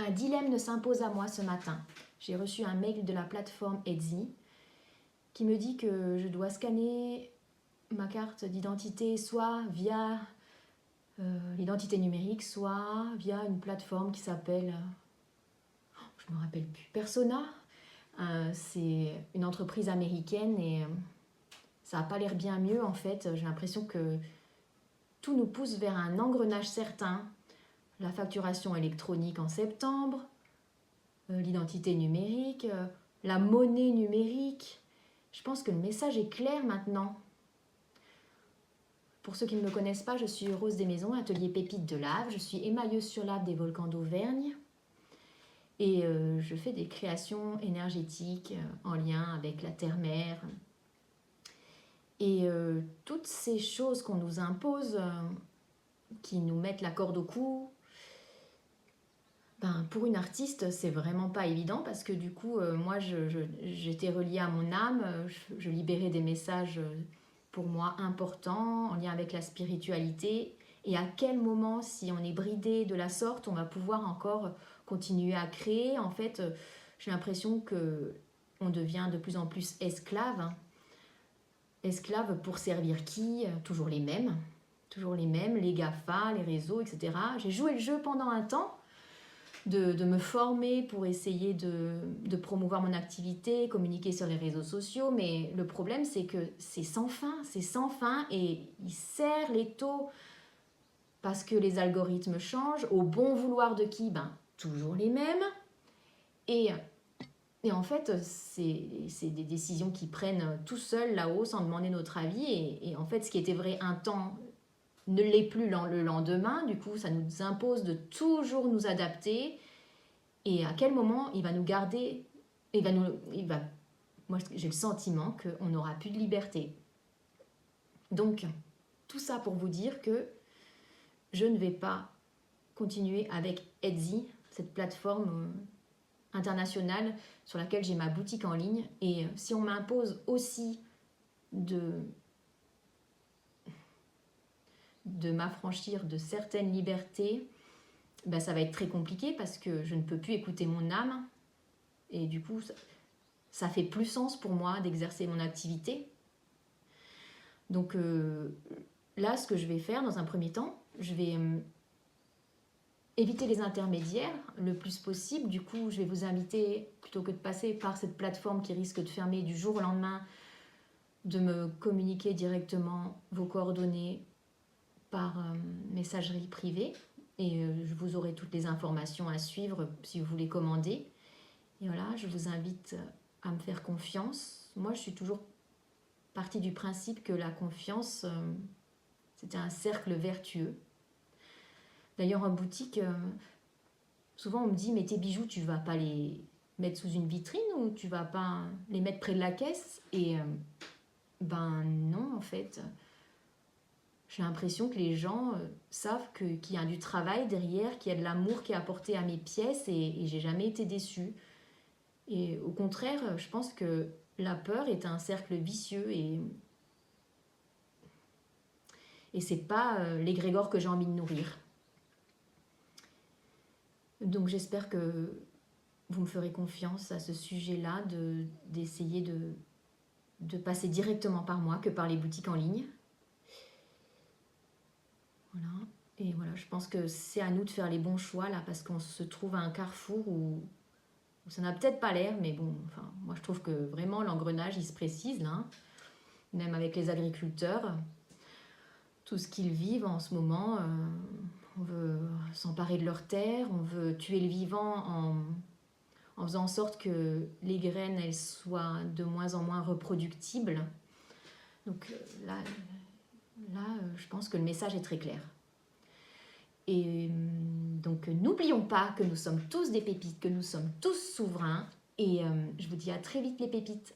Un dilemme s'impose à moi ce matin. J'ai reçu un mail de la plateforme Etsy qui me dit que je dois scanner ma carte d'identité soit via l'identité numérique, soit via une plateforme qui s'appelle, je ne me rappelle plus, Persona. C'est une entreprise américaine et ça n'a pas l'air bien mieux en fait. J'ai l'impression que tout nous pousse vers un engrenage certain. La facturation électronique en septembre, l'identité numérique, la monnaie numérique. Je pense que le message est clair maintenant. Pour ceux qui ne me connaissent pas, je suis Rose des Maisons, atelier Pépites de Lave. Je suis émailleuse sur lave des volcans d'Auvergne. Et je fais des créations énergétiques en lien avec la terre-mère. Et toutes ces choses qu'on nous impose, qui nous mettent la corde au cou, pour une artiste, c'est vraiment pas évident parce que du coup, moi, j'étais reliée à mon âme, je libérais des messages pour moi importants en lien avec la spiritualité. Et à quel moment, si on est bridé de la sorte, on va pouvoir encore continuer à créer? En fait, j'ai l'impression que on devient de plus en plus esclave. Hein. Esclave pour servir qui? Toujours les mêmes, les GAFA, les réseaux, etc. J'ai joué le jeu pendant un temps, de me former pour essayer de promouvoir mon activité, communiquer sur les réseaux sociaux, mais le problème c'est que c'est sans fin et ils serrent les taux parce que les algorithmes changent, au bon vouloir de qui? Toujours les mêmes. Et en fait, c'est des décisions qui prennent tout seuls là-haut sans demander notre avis. Et en fait, ce qui était vrai un temps ne l'est plus le lendemain. Du coup, ça nous impose de toujours nous adapter. Et à quel moment il va nous garder, moi j'ai le sentiment qu'on n'aura plus de liberté. Donc, tout ça pour vous dire que je ne vais pas continuer avec Etsy, cette plateforme internationale sur laquelle j'ai ma boutique en ligne. Et si on m'impose aussi de m'affranchir de certaines libertés, ça va être très compliqué parce que je ne peux plus écouter mon âme et du coup ça fait plus sens pour moi d'exercer mon activité. Donc là, ce que je vais faire dans un premier temps, je vais éviter les intermédiaires le plus possible. Du coup, je vais vous inviter, plutôt que de passer par cette plateforme qui risque de fermer du jour au lendemain, de me communiquer directement vos coordonnées par messagerie privée. Et vous aurez toutes les informations à suivre si vous voulez commander. Et voilà, je vous invite à me faire confiance. Moi, je suis toujours partie du principe que la confiance, c'était un cercle vertueux. D'ailleurs, en boutique, souvent on me dit, mais tes bijoux, tu vas pas les mettre sous une vitrine ou tu vas pas les mettre près de la caisse? Et non, en fait. J'ai l'impression que les gens savent qu'il y a du travail derrière, qu'il y a de l'amour qui est apporté à mes pièces et j'ai jamais été déçue. Et au contraire, je pense que la peur est un cercle vicieux et c'est pas l'égrégore que j'ai envie de nourrir. Donc j'espère que vous me ferez confiance à ce sujet-là, d'essayer de passer directement par moi que par les boutiques en ligne. Voilà. Et voilà, je pense que c'est à nous de faire les bons choix là, parce qu'on se trouve à un carrefour où ça n'a peut-être pas l'air, mais bon, enfin, moi je trouve que vraiment l'engrenage il se précise là, hein. Même avec les agriculteurs, tout ce qu'ils vivent en ce moment, on veut s'emparer de leurs terres, on veut tuer le vivant en faisant en sorte que les graines elles soient de moins en moins reproductibles. Donc là, je pense que le message est très clair. Et donc n'oublions pas que nous sommes tous des pépites, que nous sommes tous souverains. Et je vous dis à très vite les pépites.